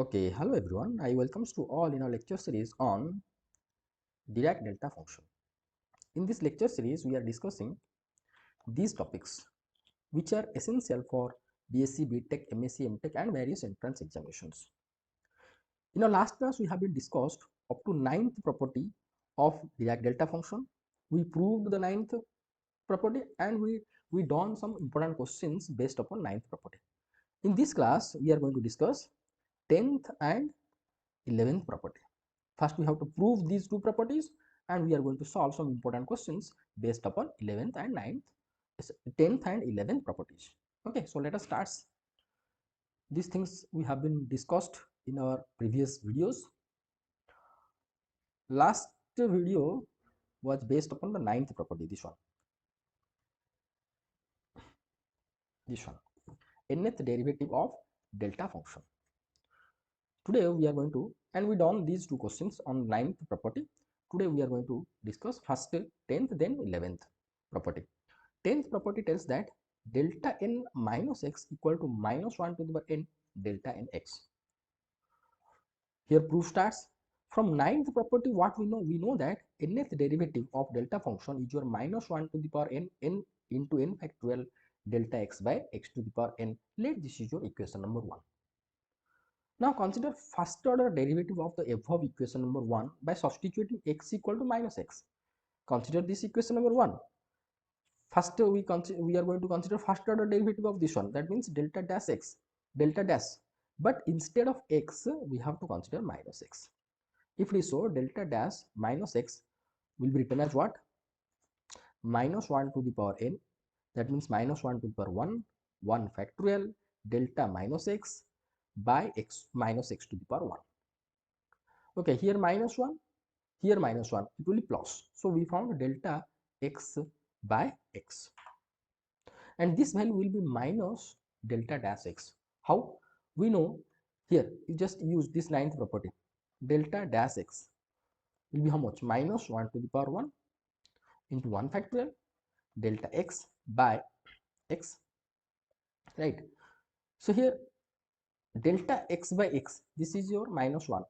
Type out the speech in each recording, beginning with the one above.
Okay, hello everyone. I welcomes to all in our lecture series on Dirac delta function. In this lecture series, we are discussing these topics which are essential for B.sc, B.Tech, M.sc, M.Tech and various entrance examinations. In our last class, we have been discussed up to ninth property of Dirac delta function. We proved the ninth property and we done some important questions based upon ninth property. In this class, we are going to discuss 10th and 11th property. First, we have to prove these two properties and we are going to solve some important questions based upon 11th and 9th, 10th and 11th properties. Okay, so let us start. These things we have been discussed in our previous videos. Last video was based upon the 9th property, this one, nth derivative of delta function. Today we are going to, and we done these two questions on 9th property. Today we are going to discuss first 10th then 11th property. 10th property tells that delta n minus x equal to minus 1 to the power n delta n x. Here proof starts. From 9th property, what we know? We know that nth derivative of delta function is your minus 1 to the power n into n factorial delta x by x to the power n. Let this is your equation number 1. Now consider first order derivative of the above equation number 1 by substituting x equal to minus x. Consider this equation number 1. First we are going to consider first order derivative of this one, that means delta dash x, delta dash, but instead of x we have to consider minus x. If we show delta dash minus x will be written as what? Minus 1 to the power n, that means minus 1 to the power 1 factorial delta minus x by x minus x to the power 1. Okay, here minus 1, here minus 1, it will be plus. So we found delta x by x, and this value will be minus delta dash x. How? We know here, you just use this 9th property. Delta dash x will be how much? Minus 1 to the power 1 into 1 factorial delta x by x, right? So here delta x by x, this is your minus 1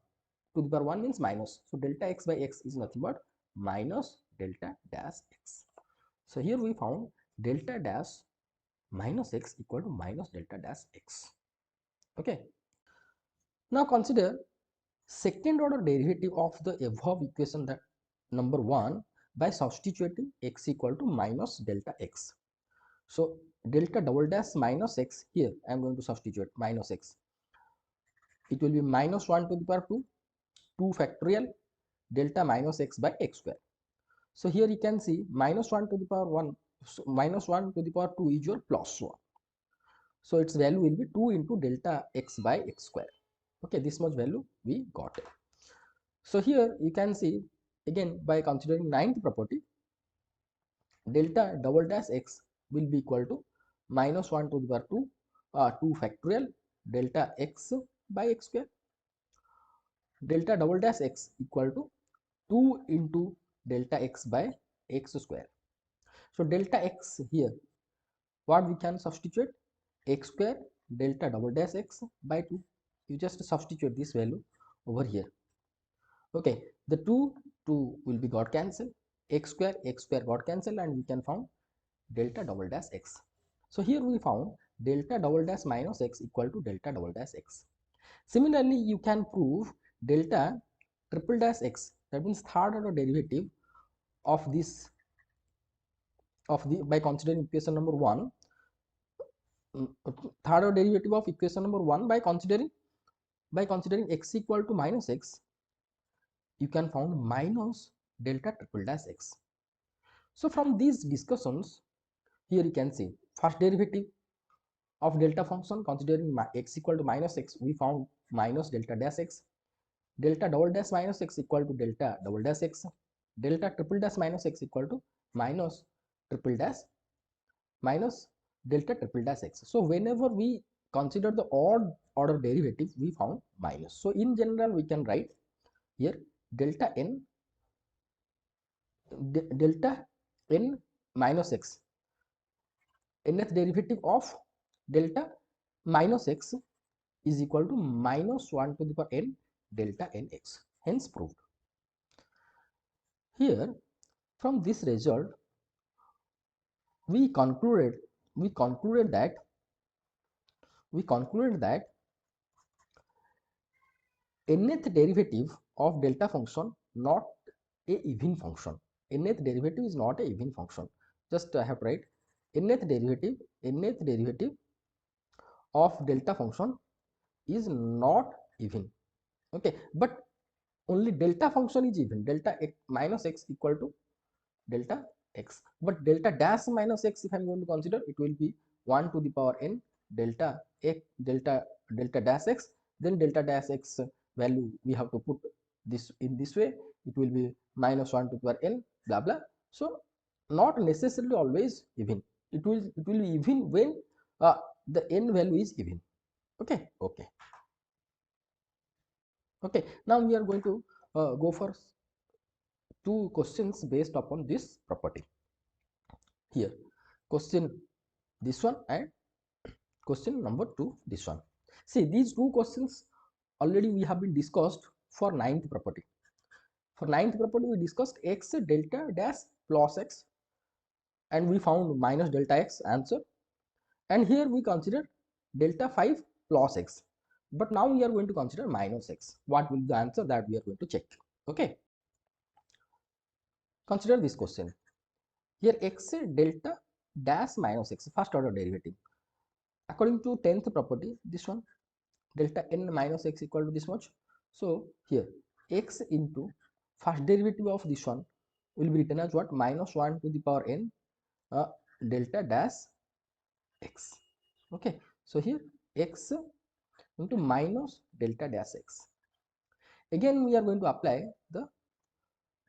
to the power 1 means minus, so delta x by x is nothing but minus delta dash x. So here we found delta dash minus x equal to minus delta dash x. Okay, now consider second order derivative of the above equation, that number 1, by substituting x equal to minus delta x. So delta double dash minus x, here I am going to substitute minus x. It will be minus 1 to the power 2 factorial delta minus x by x square. So here you can see minus 1 to the power 1, so minus 1 to the power 2 is your plus 1. So its value will be 2 into delta x by x square. Okay, this much value we got it. So here you can see again by considering 9th property, delta double dash x will be equal to minus 1 to the power 2 factorial delta x by x square. Delta double dash x equal to 2 into delta x by x square. So delta x here, what we can substitute? X square delta double dash x by 2. You just substitute this value over here. Okay, the 2 will be got cancelled, x square got cancelled, and we can found delta double dash x. So here we found delta double dash minus x equal to delta double dash x. Similarly, you can prove delta triple dash x, that means third order derivative of this by considering equation number 1, third order derivative of equation number 1 by considering x equal to minus x, you can found minus delta triple dash x. So from these discussions, here you can see first derivative of delta function considering x equal to minus x, we found minus delta dash x. Delta double dash minus x equal to delta double dash x. Delta triple dash minus x equal to minus triple dash minus delta triple dash x. So whenever we consider the odd order derivative, we found minus. So in general we can write here delta n minus x, nth derivative of delta minus x is equal to minus 1 to the power n delta nx, hence proved. Here from this result we concluded that nth derivative of delta function not a even function. Nth derivative is not a even function. Just I have to write nth derivative of delta function is not even. Okay, but only delta function is even. Delta x minus x equal to delta x, but delta dash minus x, if I am going to consider, it will be 1 to the power n delta x delta dash x. Then delta dash x value we have to put this in this way, it will be minus 1 to the power n blah blah. So not necessarily always even. It will be even when the n value is even. Okay. Now we are going to go for two questions based upon this property. Here question this one and question number 2 this one. See, these two questions already we have been discussed for ninth property. For ninth property we discussed x delta dash plus x and we found minus delta x answer, and here we consider delta 5 plus x, but now we are going to consider minus x. What will be the answer, that we are going to check. Okay, consider this question. Here x delta dash minus x, first order derivative. According to 10th property, this one delta n minus x equal to this much. So here x into first derivative of this one will be written as what, minus 1 to the power n delta dash x. Okay, so here x into minus delta dash x. Again we are going to apply the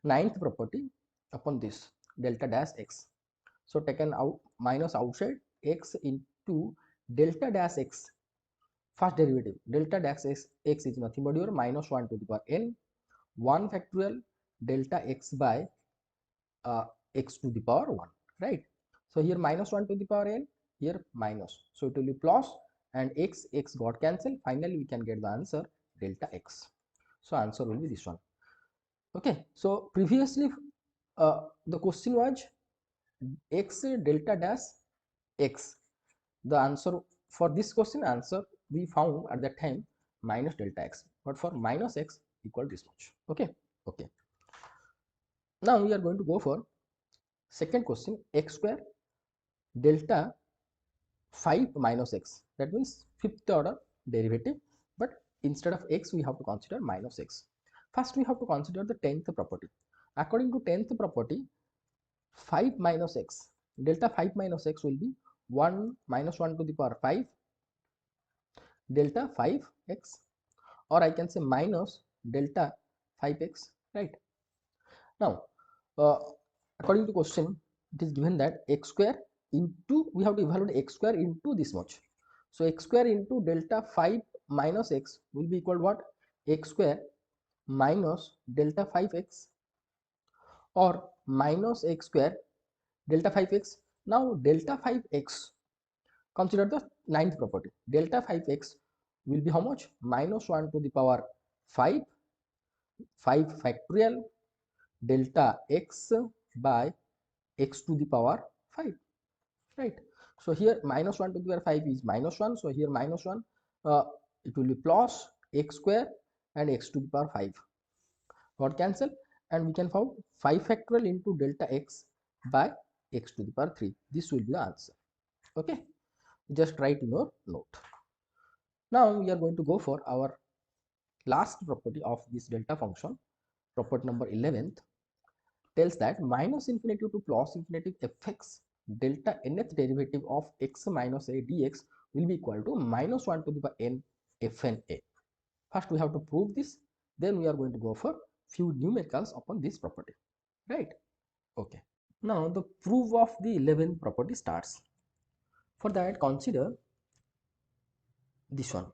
ninth property upon this delta dash x. So taken out minus outside, x into delta dash x, first derivative delta dash x is nothing but your minus 1 to the power n 1 factorial delta x by x to the power 1, right? So here minus 1 to the power n, here minus, so it will be plus, and x got cancelled. Finally we can get the answer delta x. So answer will be this one. Okay, so previously the question was x delta dash x. The answer for this question, answer we found at that time minus delta x, but for minus x equal this much. Okay. Now we are going to go for second question, x square delta 5 minus x, that means fifth order derivative, but instead of x we have to consider minus x. First we have to consider the 10th property. According to 10th property, 5 minus x, delta 5 minus x will be 1 minus 1 to the power 5 delta 5x, or I can say minus delta 5x, right? Now according to question, it is given that x square into, we have to evaluate x square into this much. So x square into delta 5 minus x will be equal to what, x square minus delta 5x, or minus x square delta 5x. Now delta 5x, consider the ninth property, delta 5x will be how much, minus 1 to the power 5 factorial delta x by x to the power 5, right? So here minus 1 to the power 5 is minus 1, so here minus 1, it will be plus x square and x to the power 5 got cancelled, and we can find 5 factorial into delta x by x to the power 3. This will be the answer. Okay, just write in your note. Now we are going to go for our last property of this delta function. Property number 11th tells that minus infinity to plus infinity fx delta nth derivative of x minus a dx will be equal to minus 1 to the power n fn a. First we have to prove this, then we are going to go for few numericals upon this property, right? Okay, now the proof of the 11th property starts. For that, consider this one,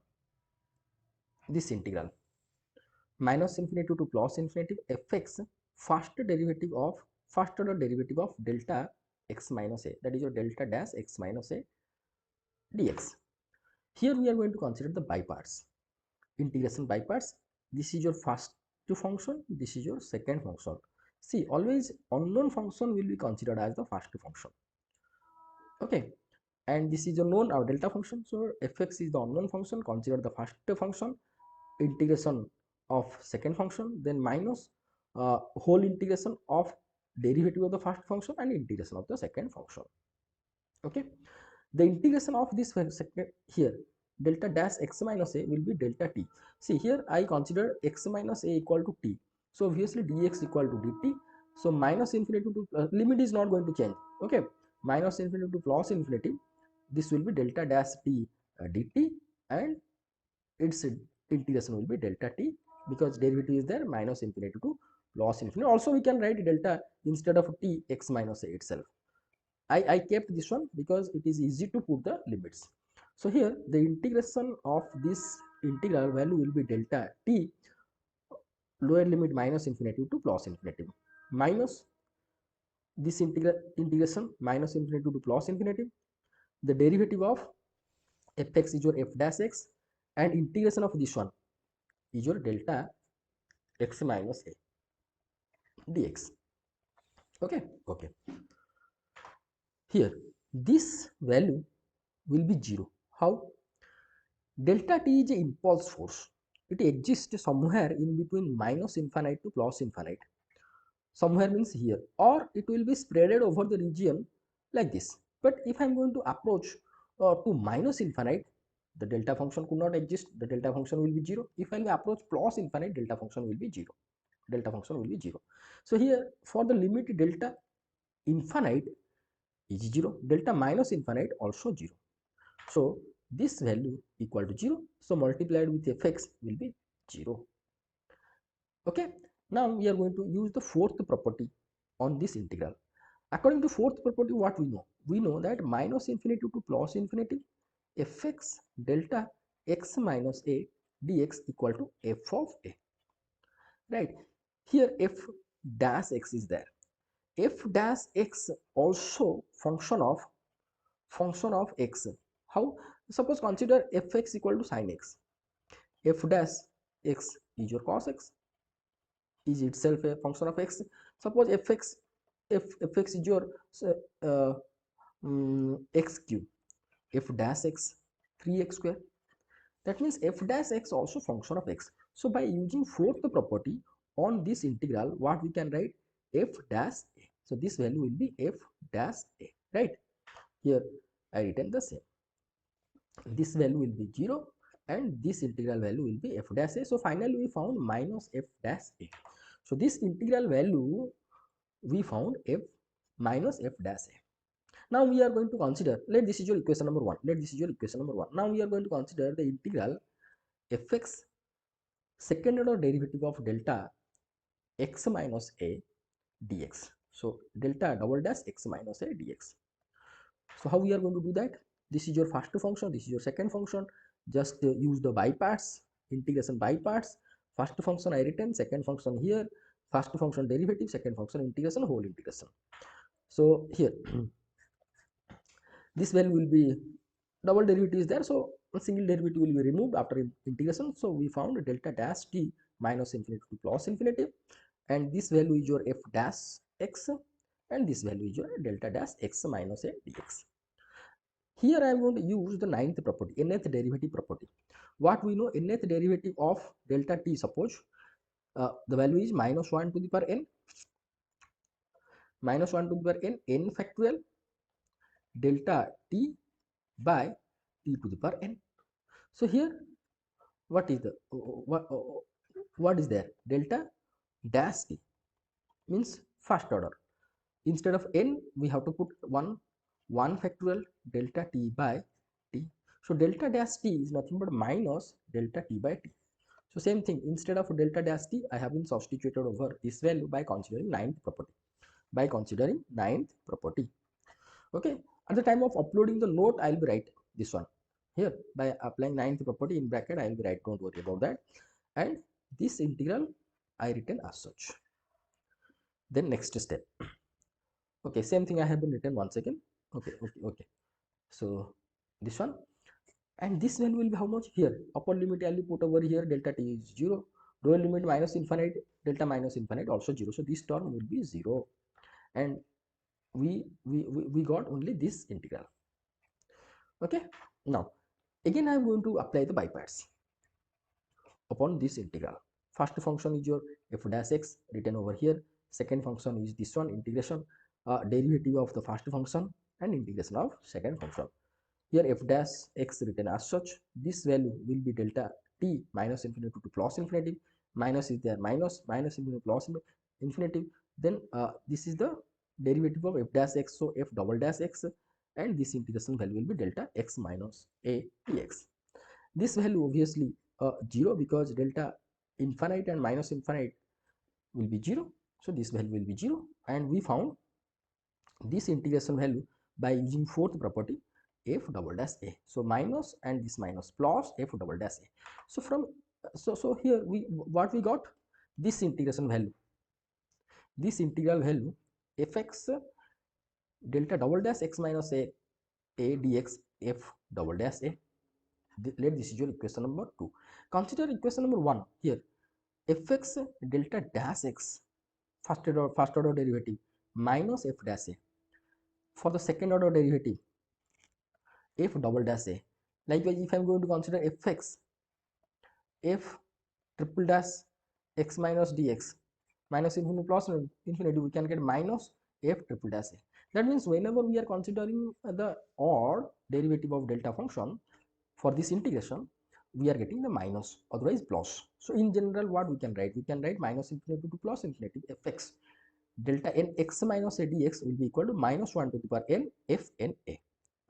this integral minus infinity to plus infinity fx first order derivative of delta x minus a, that is your delta dash x minus a dx. Here we are going to consider the by parts, integration by parts. This is your first function, this is your second function. See, always unknown function will be considered as the first function. Okay, and this is a known our delta function. So fx is the unknown function, consider the first function, integration of second function, then minus whole integration of derivative of the first function and integration of the second function. Okay, the integration of this second here, delta dash x minus a will be delta t. See, here I consider x minus a equal to t, so obviously dx equal to dt. So minus infinity to limit is not going to change. Okay, minus infinity to plus infinity, this will be delta dash t dt, and its integration will be delta t, because derivative is there, minus infinity to plus infinity. Also we can write delta instead of t x minus a itself. I kept this one because it is easy to put the limits. So here the integration of this integral value will be delta t, lower limit minus infinity to plus infinity, minus this integration minus infinity to plus infinity, the derivative of fx is your f dash x, and integration of this one is your delta x minus a dx. Okay, okay. Here this value will be 0. How? Delta t is an impulse force. It exists somewhere in between minus infinite to plus infinite. Somewhere means here, or it will be spreaded over the region like this. But if I am going to approach to minus infinite, the delta function could not exist. The delta function will be 0. If I will approach plus infinite, delta function will be 0. Delta function will be 0. So here for the limit delta infinite is 0, delta minus infinite also 0. So this value equal to 0. So multiplied with fx will be 0. Okay. Now we are going to use the fourth property on this integral. According to fourth property, what we know? We know that minus infinity to plus infinity, fx delta x minus a dx equal to f of a. Right. Here f dash x is there. F dash x also function of x. How? Suppose consider fx equal to sin x. F dash x is your cos x, is itself a function of x. Suppose fx is your uh, x cube, f dash x 3x square. That means f dash x also function of x. So by using fourth property on this integral, what we can write? F dash a. So this value will be f dash a, right? Here I written the same. This value will be 0 and this integral value will be f dash a. So finally we found minus f dash a. So this integral value we found f minus f dash a. Now we are going to consider, let this is your equation number 1. Let this is your equation number 1. Now we are going to consider the integral fx second order derivative of delta x minus a dx. So delta double dash x minus a dx. So how we are going to do that? This is your first function, this is your second function. Just use the by parts, integration by parts. First function I written, second function here, first function derivative, second function integration, whole integration. So here this value will be, double derivative is there, so a single derivative will be removed after integration. So we found delta dash t minus infinity to plus infinity, and this value is your f dash x, and this value is your delta dash x minus a dx. Here I am going to use the ninth property, nth derivative property. What we know, nth derivative of delta t, suppose the value is minus 1 to the power n, minus 1 to the power n factorial delta t by t to the power n. So here what is the what is there? Delta dash t means first order. Instead of n we have to put 1 factorial delta t by t. So delta dash t is nothing but minus delta t by t. So same thing, instead of delta dash t I have been substituted over this value by considering ninth property. By considering ninth property. Okay, at the time of uploading the note I will be write this one here. By applying ninth property in bracket I will be write, don't worry about that. And this integral I written as such. Then next step. Okay, same thing I have been written once again. Okay. So this one, and this value will be how much? Here upper limit I'll put over here, delta t is 0, lower limit minus infinite, delta minus infinite also 0, so this term will be 0, and we got only this integral. Okay, now again I am going to apply the by parts upon this integral. First function is your f dash x written over here, second function is this one, integration derivative of the first function and integration of second function. Here f dash x written as such, this value will be delta t minus infinity to plus infinity, minus is there, minus infinity plus infinity, then this is the derivative of f dash x, so f double dash x, and this integration value will be delta x minus a dx. This value obviously 0, because delta infinite and minus infinite will be 0, so this value will be 0, and we found this integration value by using fourth property, f double dash a. So minus and this minus plus f double dash a. So from so here we what we got, this integration value, this integral value fx delta double dash x minus a dx f double dash a. Let this is your equation number 2. Consider equation number 1. Here fx delta dash x first order derivative minus f dash a. For the second order derivative f double dash a. Likewise, if I am going to consider fx f triple dash x minus dx minus infinity plus infinity, we can get minus f triple dash a. That means whenever we are considering the odd derivative of delta function for this integration, we are getting the minus, otherwise plus. So in general, what we can write? We can write minus infinity to plus infinity fx delta n x minus a dx will be equal to minus 1 to the power n f n a.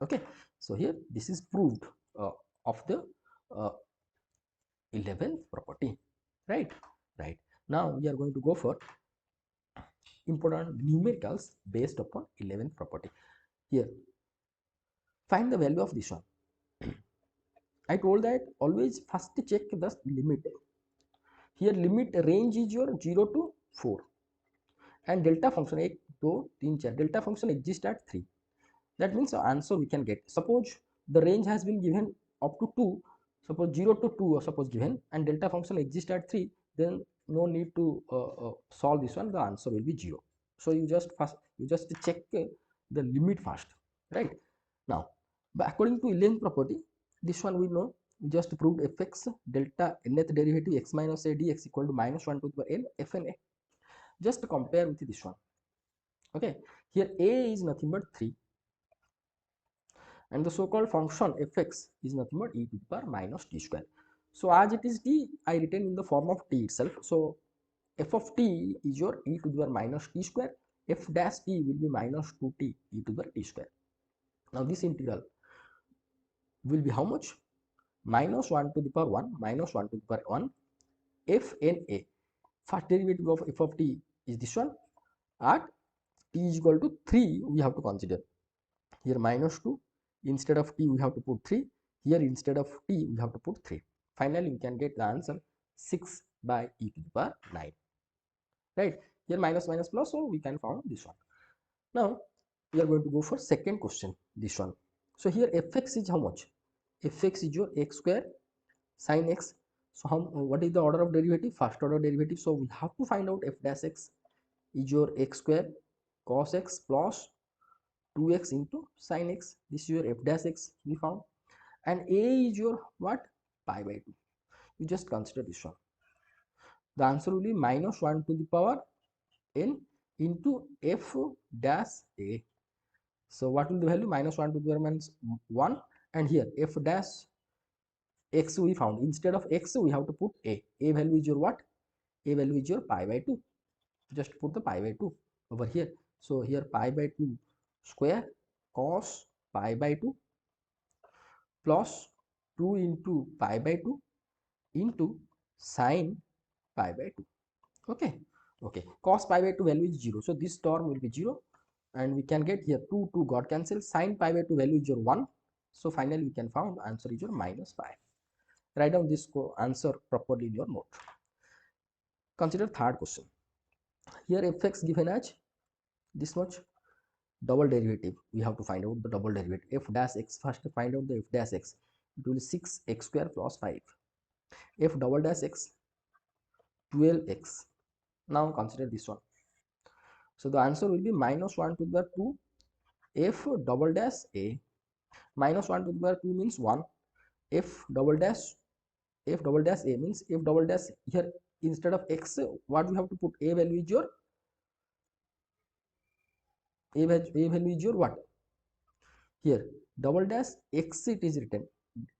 Okay, so here this is proved of the 11th property, right? Right. Now we are going to go for important numericals based upon 11th property. Here, find the value of this one. I told that always first check the limit. Here limit range is your 0 to 4, and delta function 1 2 3 4, delta function exists at 3. That means the answer we can get. Suppose the range has been given up to 2, suppose 0 to 2 or suppose given, and delta function exists at 3, then no need to solve this one, the answer will be 0. So you just check the limit first, right? Now, but according to 11th property, this one we know, we just proved fx delta nth derivative x minus a dx equal to minus 1 to the n f n a. Just compare with this one. Okay, here a is nothing but 3, and the so-called function fx is nothing but e to the power minus t square. So as it is t, I written in the form of t itself. So f of t is your e to the power minus t square, f dash t will be minus 2t e to the power t square. Now this integral will be how much? Minus 1 to the power 1 minus 1 to the power 1 f n a. First derivative of f of t is this one, at t is equal to 3 we have to consider. Here minus 2, instead of t we have to put 3, here instead of t we have to put 3. Finally we can get the answer 6 by e to the power 9, right? Here minus minus plus, so we can find this one. Now we are going to go for second question, this one. So here fx is how much? Fx is your x square sin x. So what is the order of derivative? First order derivative. So we have to find out f dash x is your x square cos x plus 2x into sin x. This is your f dash x we found, and a is your what? Pi by 2. You just consider this one. The answer will be minus 1 to the power n into f dash a. So what will the value? Minus 1 to the power means 1, and here f dash x we found. Instead of x we have to put a. A value is your what? A value is your pi by 2. Just put the pi by 2 over here. So here pi by 2 square cos pi by 2 plus 2 into pi by 2 into sin pi by 2. Okay, okay. Cos pi by 2 value is 0, so this term will be 0, and we can get here 2 got cancelled. Sin pi by 2 value is your 1, so finally we can found answer is your minus pi. Write down this answer properly in your note. Consider third question. Here fx given as this much, double derivative we have to find out the double derivative f dash x. First find out the f dash x. it will be 6x square plus 5. F double dash x 12x. Now consider this one. So the answer will be minus 1 to the power 2 f double dash a. Minus 1 to the power 2 means 1. F double dash a means f double dash, here instead of x what we have to put, a value is your what, here double dash x it is written,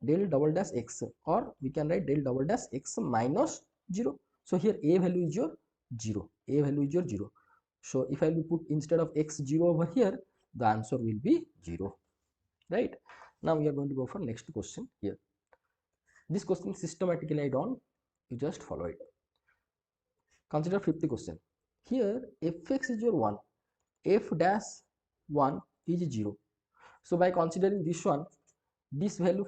del double dash x, or we can write del double dash x minus 0. So here a value is your 0, a value is your 0. So if I will put instead of x 0 over here, the answer will be 0, right? Now we are going to go for next question here. This question systematically I don't, you just follow it. Consider 50 question. Here fx is your 1, f dash 1 is 0. So by considering this one, this value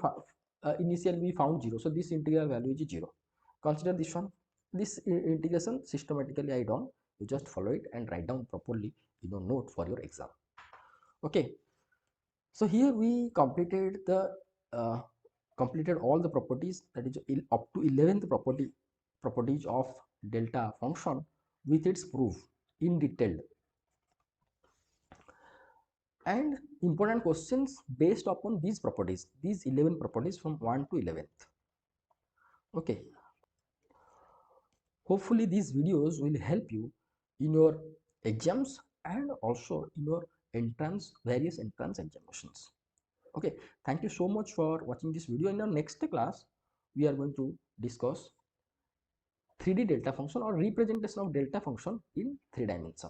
initially we found 0, so this integral value is 0. Consider this one, this integration systematically I done, you just follow it and write down properly in your note for your exam. Okay, so here we completed all the properties, that is up to 11th properties of delta function with its proof in detail, and important questions based upon these properties, these 11 properties from 1 to 11th. Okay, hopefully these videos will help you in your exams and also in your various entrance examinations. Okay, thank you so much for watching this video. In our next class we are going to discuss 3D delta function or representation of delta function in 3 dimension.